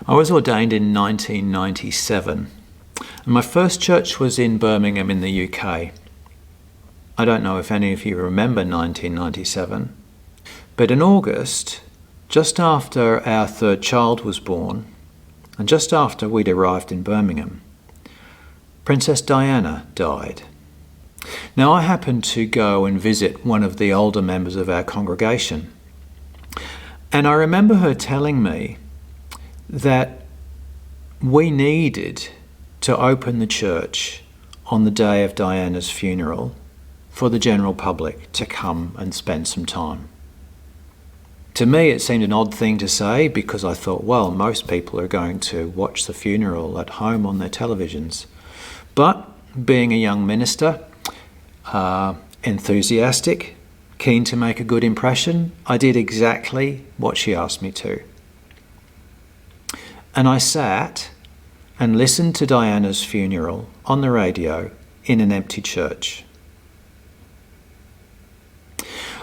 I was ordained in 1997, and my first church was in Birmingham in the UK. I don't know if any of you remember 1997, but in August, just after our third child was born, and just after we'd arrived in Birmingham, Princess Diana died. Now, I happened to go and visit one of the older members of our congregation, and I remember her telling me that we needed to open the church on the day of Diana's funeral for the general public to come and spend some time. To me, it seemed an odd thing to say because I thought, well, most people are going to watch the funeral at home on their televisions. But being a young minister, enthusiastic, keen to make a good impression, I did exactly what she asked me to. And I sat and listened to Diana's funeral on the radio in an empty church.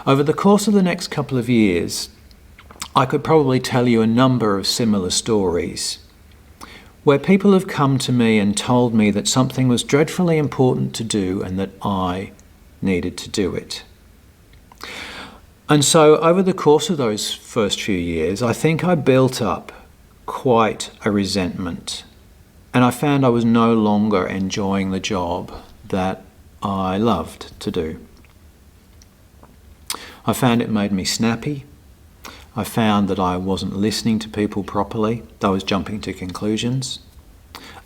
Over the course of the next couple of years, I could probably tell you a number of similar stories where people have come to me and told me that something was dreadfully important to do and that I needed to do it. And so over the course of those first few years, I think I built up quite a resentment, and I found I was no longer enjoying the job that I loved to do. I found it made me snappy. I found that I wasn't listening to people properly. I was jumping to conclusions.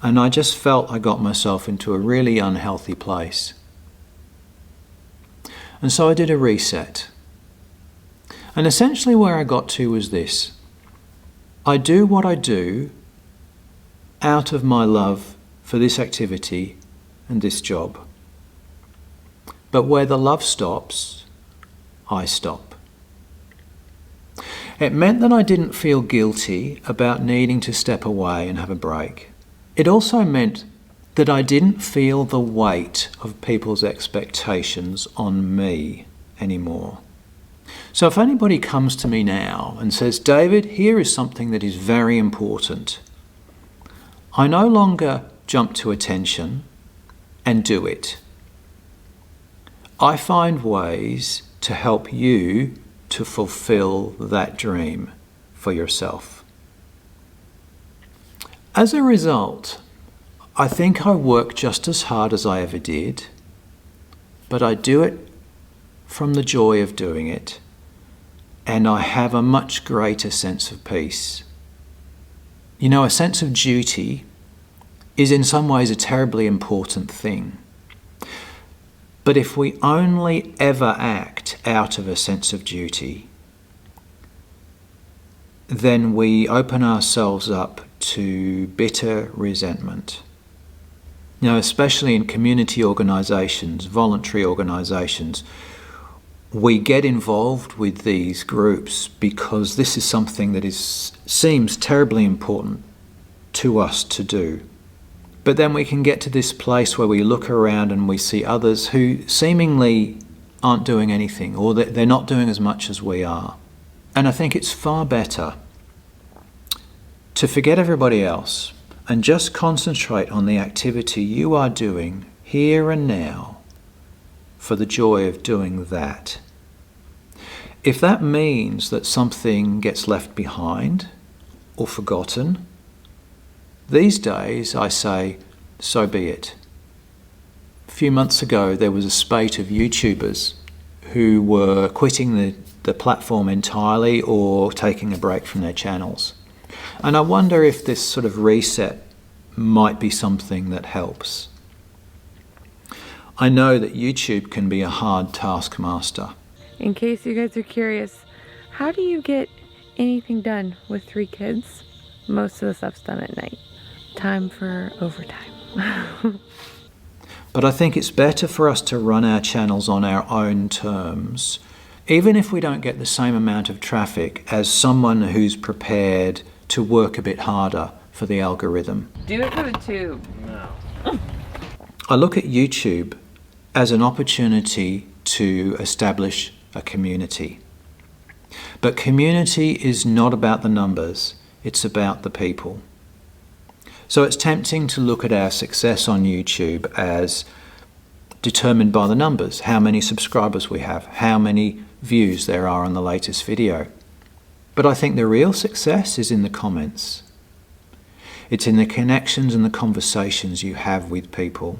And I just felt I got myself into a really unhealthy place. And so I did a reset. And essentially where I got to was this. I do what I do out of my love for this activity and this job. But where the love stops, I stop. It meant that I didn't feel guilty about needing to step away and have a break. It also meant that I didn't feel the weight of people's expectations on me anymore. So if anybody comes to me now and says, David, here is something that is very important, I no longer jump to attention and do it. I find ways to help you to fulfill that dream for yourself. As a result, I think I work just as hard as I ever did, but I do it from the joy of doing it, and I have a much greater sense of peace. You know, a sense of duty is in some ways a terribly important thing. But if we only ever act out of a sense of duty, then we open ourselves up to bitter resentment. You know, especially in community organisations, voluntary organisations, we get involved with these groups because this is something that seems terribly important to us to do. But then we can get to this place where we look around and we see others who seemingly aren't doing anything, or they're not doing as much as we are. And I think it's far better to forget everybody else and just concentrate on the activity you are doing here and now for the joy of doing that. If that means that something gets left behind or forgotten, these days I say, so be it. A few months ago there was a spate of YouTubers who were quitting the platform entirely or taking a break from their channels. And I wonder if this sort of reset might be something that helps. I know that YouTube can be a hard taskmaster. In case you guys are curious, how do you get anything done with 3 kids? Most of the stuff's done at night. Time for overtime. But I think it's better for us to run our channels on our own terms, even if we don't get the same amount of traffic as someone who's prepared to work a bit harder for the algorithm. Do it for the tube. No. I look at YouTube as an opportunity to establish a community. But community is not about the numbers, it's about the people. So it's tempting to look at our success on YouTube as determined by the numbers, how many subscribers we have, how many views there are on the latest video. But I think the real success is in the comments. It's in the connections and the conversations you have with people.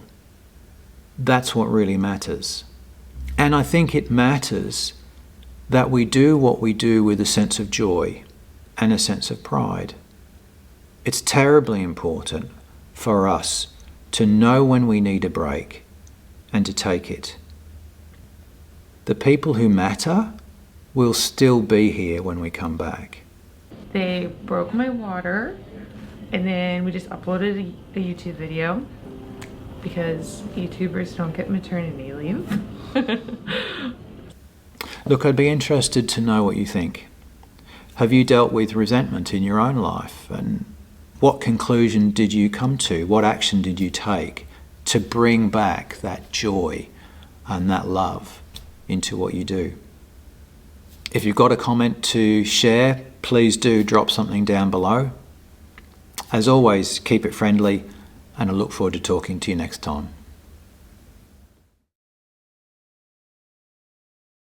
That's what really matters. And I think it matters that we do what we do with a sense of joy and a sense of pride. It's terribly important for us to know when we need a break and to take it. The people who matter will still be here when we come back. They broke my water, and then we just uploaded a YouTube video because YouTubers don't get maternity leave. Look, I'd be interested to know what you think. Have you dealt with resentment in your own life? And what conclusion did you come to? What action did you take to bring back that joy and that love into what you do? If you've got a comment to share, please do drop something down below. As always, keep it friendly, and I look forward to talking to you next time.